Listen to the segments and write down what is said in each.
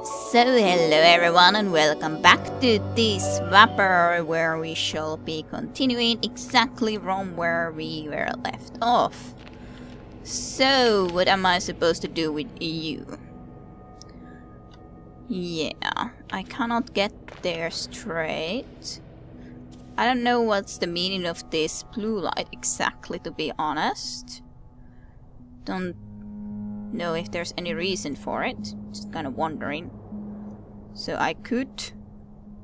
So hello everyone and welcome back to this Swapper, where we shall be continuing exactly from where we were left off. So what am I supposed to do with you? Yeah, I cannot get there straight. I don't know what's the meaning of this blue light exactly, to be honest. Don't know if there's any reason for it. Just kind of wondering. So I could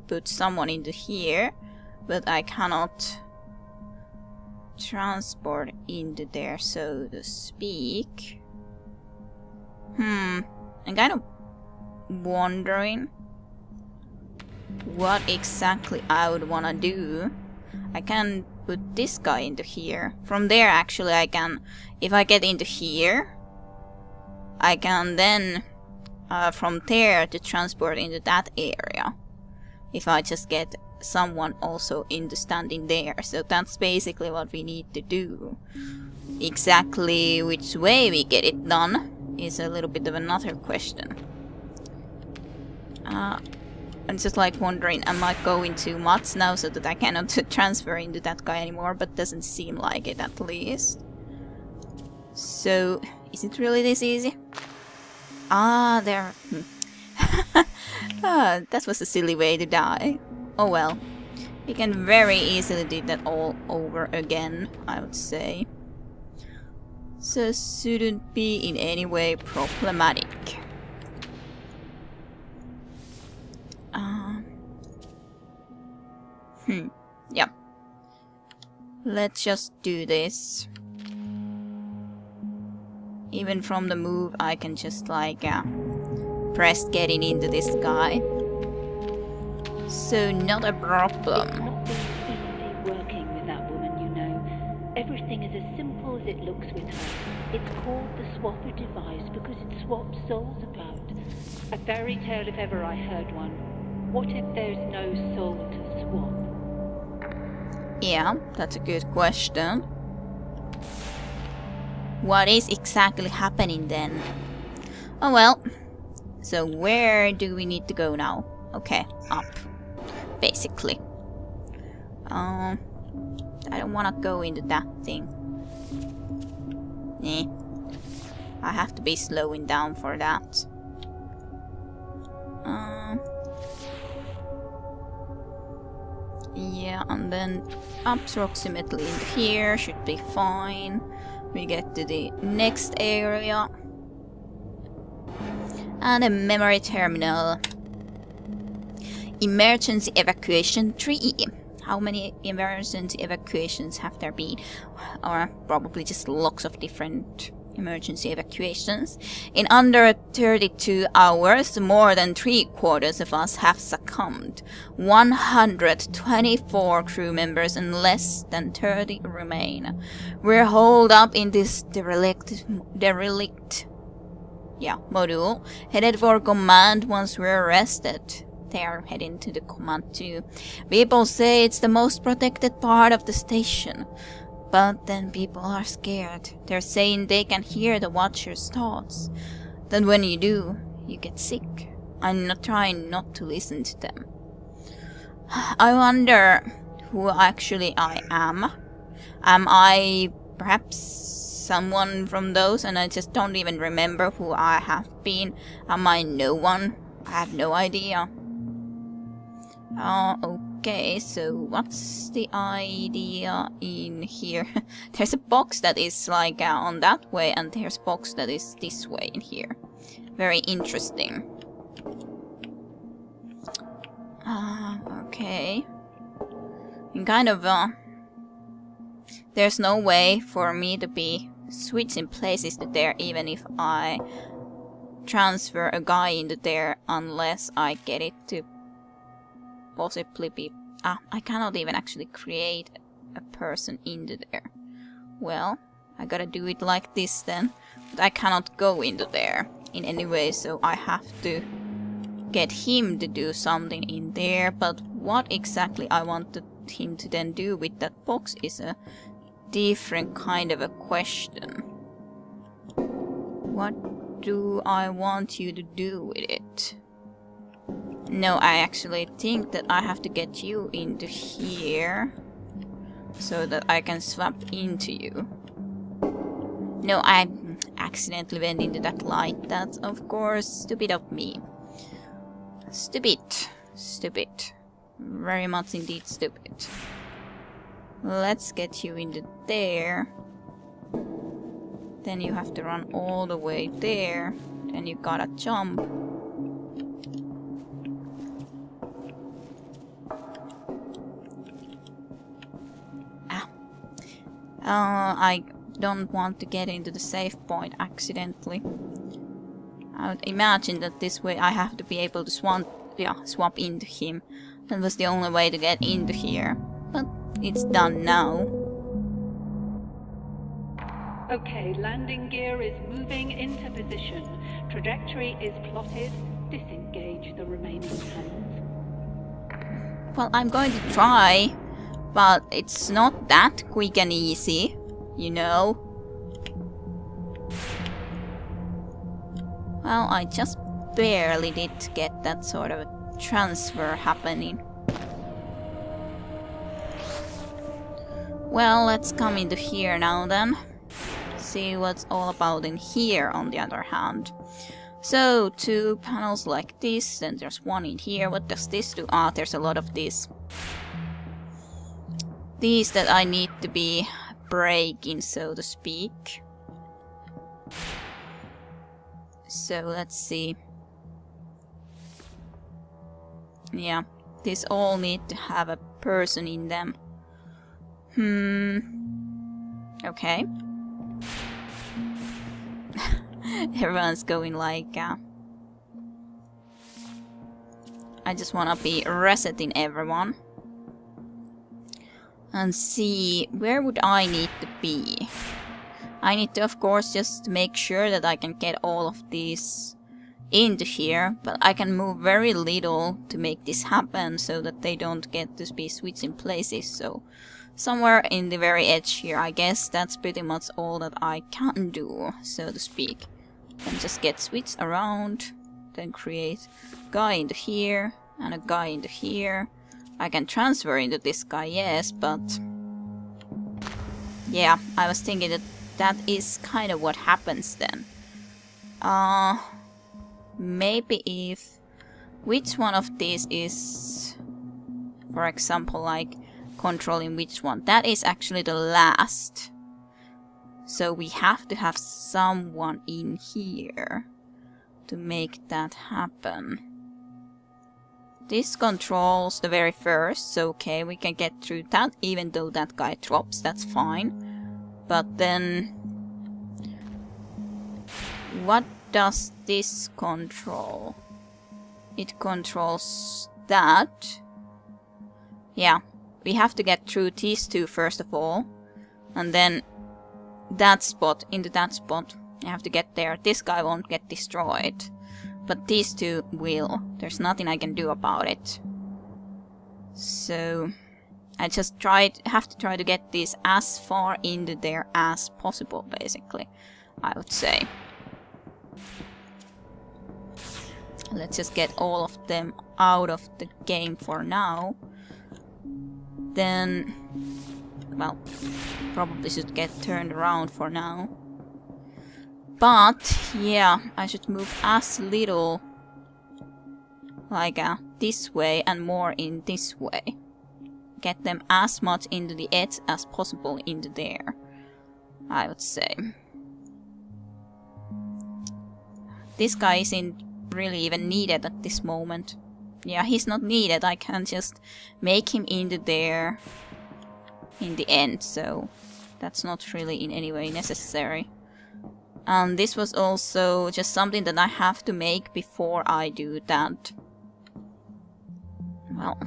put someone into here, but I cannot transport into there, so to speak. I'm kind of wondering what exactly I would want to do. I can put this guy into here. From there, actually, I can, if I get into here, I can then from there to transport into that area. If I just get someone also into standing there. So that's basically what we need to do. Exactly which way we get it done is a little bit of another question. I'm just like wondering, am I going too much now so that I cannot transfer into that guy anymore, but doesn't seem like it at least. So, is it really this easy? Ah, there. That was a silly way to die. Oh well. We can very easily do that all over again, I would say. So, shouldn't be in any way problematic. Yeah. Let's just do this. Even from the move, I can just like press getting into this guy. So not a problem. It's not been easy working with that woman, you know. Everything is as simple as it looks with her. It's called the swapper device because it swaps souls about. A fairy tale if ever I heard one. What if there's no soul to swap? Yeah, that's a good question. What is exactly happening then? Oh well. So where do we need to go now? Okay, up. Basically. I don't wanna go into that thing. Nah. I have to be slowing down for that. Yeah, and then approximately in here should be fine. We get to the next area. And a memory terminal. Emergency evacuation 3. How many emergency evacuations have there been? Or probably just lots of different emergency evacuations. In under 32 hours, more than 3/4 of us have succumbed. 124 crew members and less than 30 remain. We're holed up in this derelict module, headed for command once we're arrested. They're heading to the command too. People say it's the most protected part of the station. But then people are scared. They're saying they can hear the Watcher's thoughts. Then when you do, you get sick. I'm not trying not to listen to them. I wonder who actually I am. Am I perhaps someone from those and I just don't even remember who I have been? Am I no one? I have no idea. Okay, so what's the idea in here? There's a box that is like on that way, and there's a box that is this way in here. Very interesting. Okay. And kind of, there's no way for me to be switching places to there, even if I transfer a guy into there, unless I get it to possibly be... I cannot even actually create a person into there. Well, I gotta do it like this then. But I cannot go into there in any way, so I have to get him to do something in there. But what exactly I wanted him to then do with that box is a different kind of a question. What do I want you to do with it? No, I actually think that I have to get you into here so that I can swap into you. No, I accidentally went into that light. That's of course stupid of me. Stupid. Stupid. Very much indeed stupid. Let's get you into there. Then you have to run all the way there. Then you gotta jump. I don't want to get into the safe point accidentally. I would imagine that this way I have to be able to swap into him. That was the only way to get into here. But it's done now. Okay, landing gear is moving into position. Trajectory is plotted. Disengage the remaining panels. Well, I'm going to try, but it's not that quick and easy, you know. Well, I just barely did get that sort of a transfer happening. Well, let's come into here now then. See what's all about in here on the other hand. So, 2 panels like this, and there's one in here. What does this do? Ah, there's a lot of these. These that I need to be breaking, so to speak. So, let's see. Yeah, these all need to have a person in them. Okay. Everyone's going like, I just wanna be resetting everyone. And see, where would I need to be? I need to, of course, just make sure that I can get all of these into here, but I can move very little to make this happen so that they don't get to be switching places. So somewhere in the very edge here, I guess that's pretty much all that I can do, so to speak. And just get switched around, then create a guy into here and a guy into here. I can transfer into this guy, yes, but yeah, I was thinking that that is kind of what happens then. Maybe if which one of these is, for example, like controlling which one. That is actually the last. So we have to have someone in here to make that happen. This controls the very first, so okay, we can get through that even though that guy drops, that's fine. But then what does this control? It controls that. Yeah, we have to get through these two first of all, and then that spot, into that spot. I have to get there. This guy won't get destroyed, but these two will. There's nothing I can do about it. So I just have to try to get these as far into there as possible, basically, I would say. Let's just get all of them out of the game for now. Then, well, probably should get turned around for now. But, yeah, I should move as little like this way and more in this way. Get them as much into the edge as possible into there, I would say. This guy isn't really even needed at this moment. Yeah, he's not needed. I can just make him into there in the end, so that's not really in any way necessary. And this was also just something that I have to make before I do that. Well,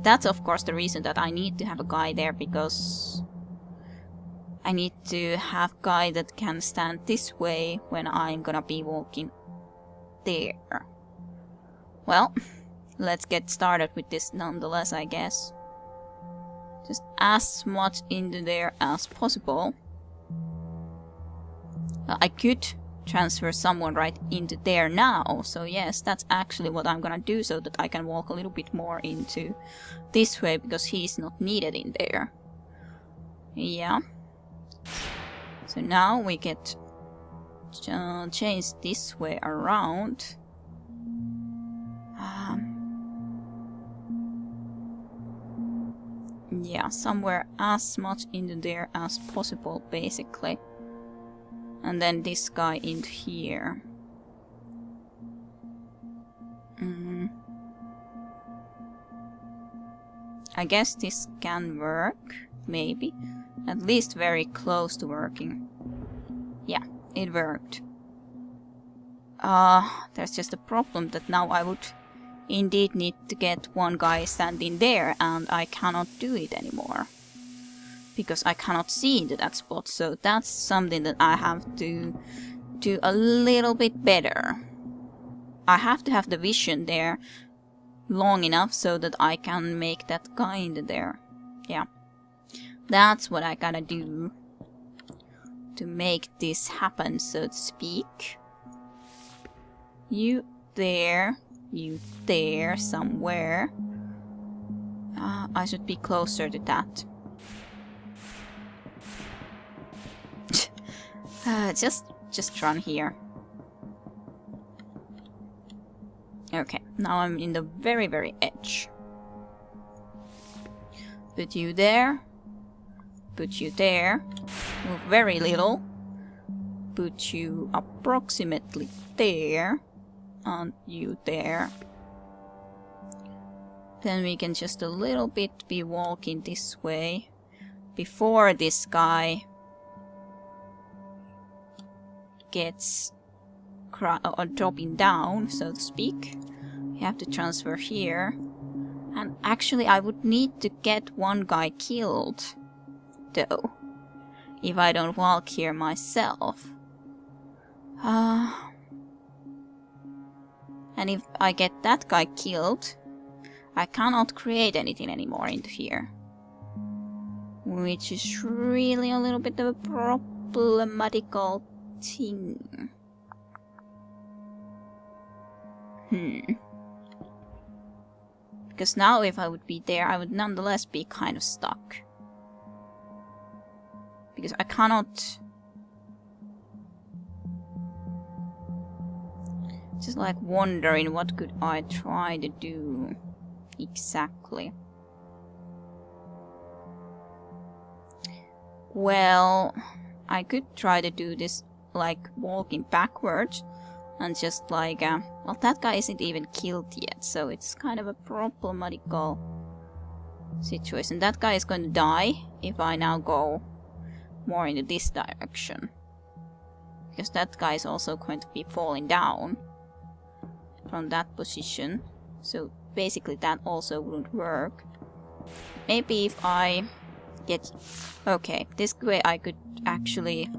that's of course the reason that I need to have a guy there, because I need to have a guy that can stand this way when I'm gonna be walking there. Well, let's get started with this nonetheless, I guess. Just as much into there as possible. I could transfer someone right into there now. So yes, that's actually what I'm gonna do, so that I can walk a little bit more into this way, because he's not needed in there. Yeah. So now we get change this way around. Yeah, somewhere as much into there as possible, basically. And then this guy in here. I guess this can work, maybe. At least very close to working. Yeah, it worked. There's just a problem that now I would indeed need to get one guy standing there, and I cannot do it anymore. Because I cannot see into that spot, so that's something that I have to do a little bit better. I have to have the vision there long enough so that I can make that guy into there. Yeah. That's what I gotta do to make this happen, so to speak. You there somewhere. I should be closer to that. Just run here. Okay, now I'm in the very, very edge. Put you there. Put you there. Move very little. Put you approximately there. And you there. Then we can just a little bit be walking this way before this guy gets dropping down, so to speak. You have to transfer here. And actually I would need to get one guy killed, though, if I don't walk here myself. And if I get that guy killed, I cannot create anything anymore into here. Which is really a little bit of a problematical thing. Because now if I would be there, I would nonetheless be kind of stuck. Because I cannot... Just like wondering what could I try to do exactly. Well, I could try to do this like walking backwards and just like, well, that guy isn't even killed yet, so it's kind of a problematical situation. That guy is going to die if I now go more into this direction. Because that guy is also going to be falling down from that position. So basically that also wouldn't work. Maybe if I get... Okay, this way I could actually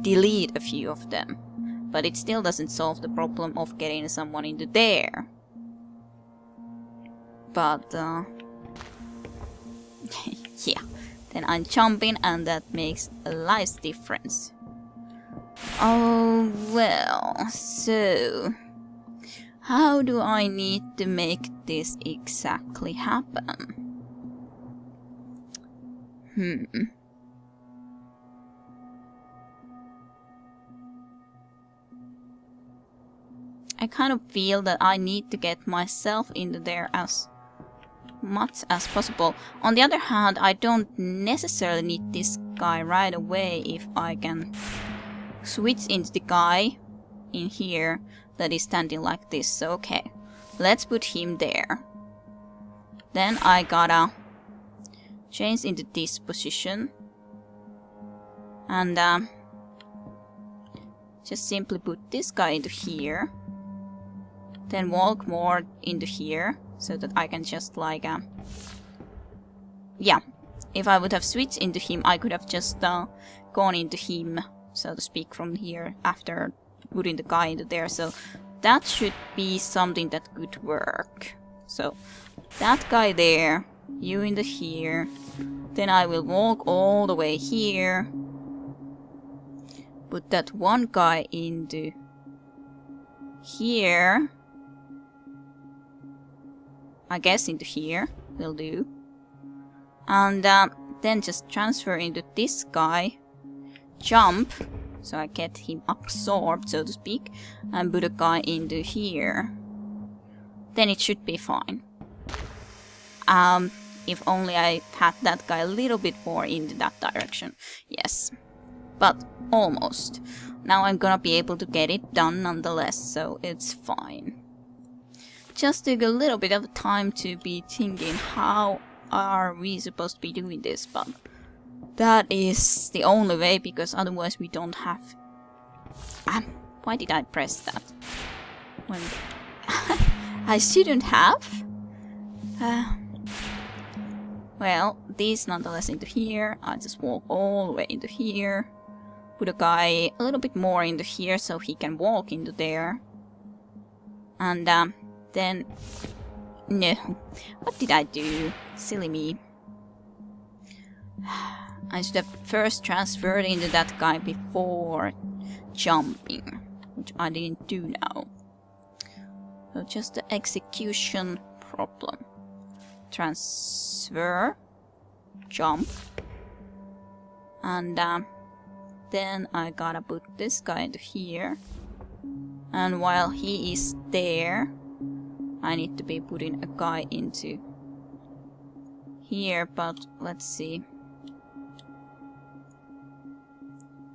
delete a few of them. But it still doesn't solve the problem of getting someone into there. But, yeah. Then I'm jumping and that makes a life difference. Oh, well, so... How do I need to make this exactly happen? I kind of feel that I need to get myself into there as much as possible. On the other hand, I don't necessarily need this guy right away if I can switch into the guy in here that is standing like this. So okay, let's put him there. Then I gotta change into this position and just simply put this guy into here. Then walk more into here so that I can just like yeah, if I would have switched into him, I could have just gone into him, so to speak, from here after putting the guy into there. So that should be something that could work. So that guy there, you into here, then I will walk all the way here, put that one guy into here. I guess into here will do. And then just transfer into this guy. Jump, so I get him absorbed, so to speak. And put a guy into here. Then it should be fine. If only I had that guy a little bit more into that direction. Yes. But almost. Now I'm gonna be able to get it done nonetheless, so it's fine. Just took a little bit of time to be thinking how are we supposed to be doing this, but that is the only way, because otherwise we don't have... why did I press that? When I shouldn't have. Well, these nonetheless into here. I just walk all the way into here. Put a guy a little bit more into here so he can walk into there. And then... No. What did I do? Silly me. I should have first transferred into that guy before jumping, which I didn't do now. So just the execution problem. Transfer, jump, and then I gotta put this guy into here. And while he is there, I need to be putting a guy into here, but let's see.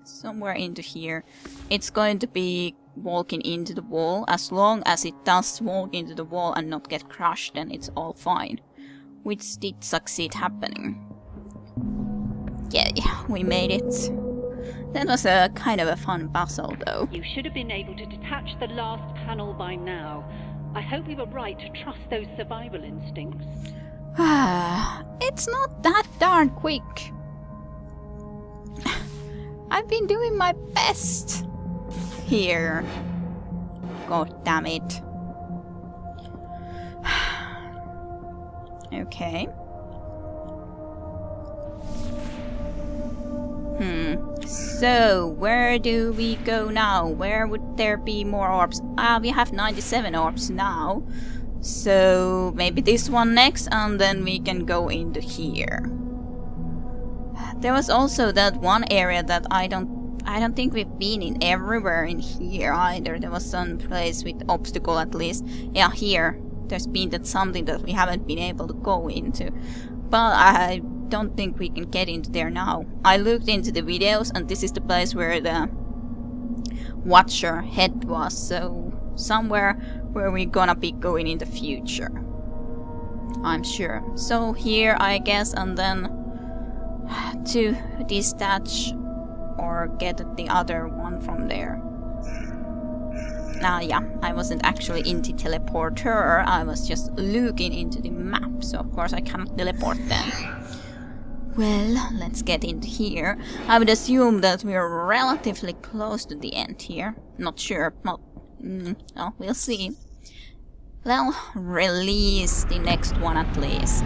Somewhere into here. It's going to be walking into the wall. As long as it does walk into the wall and not get crushed, then it's all fine. Which did succeed happening. Yeah, we made it. That was a kind of a fun puzzle though. You should have been able to detach the last panel by now. I hope we were right to trust those survival instincts. It's not that darn quick. I've been doing my best here. God damn it. Okay. So, where do we go now? Where would there be more orbs? We have 97 orbs now. So, maybe this one next, and then we can go into here. There was also that one area that I don't think we've been in everywhere in here either. There was some place with obstacle at least. Yeah, here. There's been that something that we haven't been able to go into. But I don't think we can get into there now. I looked into the videos and this is the place where the Watcher head was. So somewhere where we're gonna be going in the future. I'm sure. So here I guess, and then to detach or get the other one from there. Yeah, I wasn't actually in the teleporter, I was just looking into the map, so of course I cannot teleport then. Well, let's get into here. I would assume that we're relatively close to the end here. Not sure, but well, we'll see. Well, release the next one at least.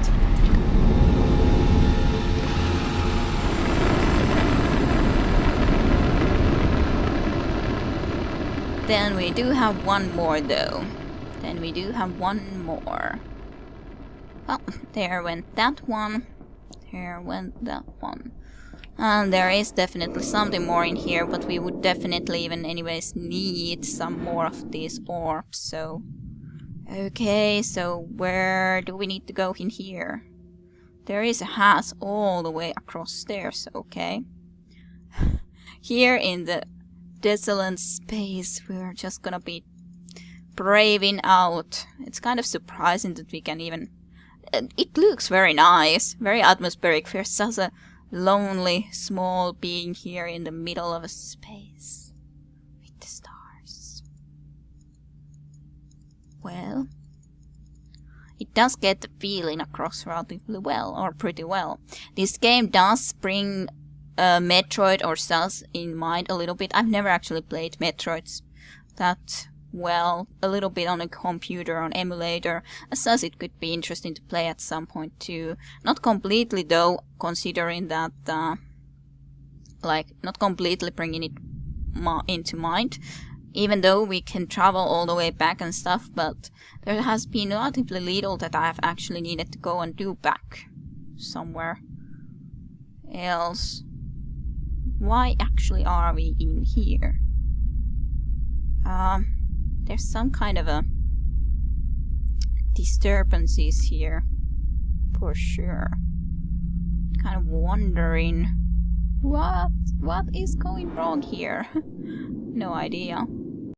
Then we do have one more though. Well, there went that one. There went that one. And there is definitely something more in here, but we would definitely even anyways need some more of these orbs, so... Okay, so where do we need to go in here? There is a hatch all the way across there, so okay. Here in the desolate space, we're just gonna be braving out. It's kind of surprising that we can even... It looks very nice, very atmospheric for such a lonely, small being here in the middle of a space with the stars. Well, it does get the feeling across relatively well, or pretty well. This game does bring Metroid or Cells in mind a little bit. I've never actually played Metroids that well, a little bit on a computer, on emulator. As such, it could be interesting to play at some point too. Not completely though, considering that, like, not completely bringing it into mind. Even though we can travel all the way back and stuff, but there has been relatively little that I've actually needed to go and do back somewhere else. Why actually are we in here? There's some kind of a disturbances here, for sure. Kind of wondering what is going wrong here. No idea.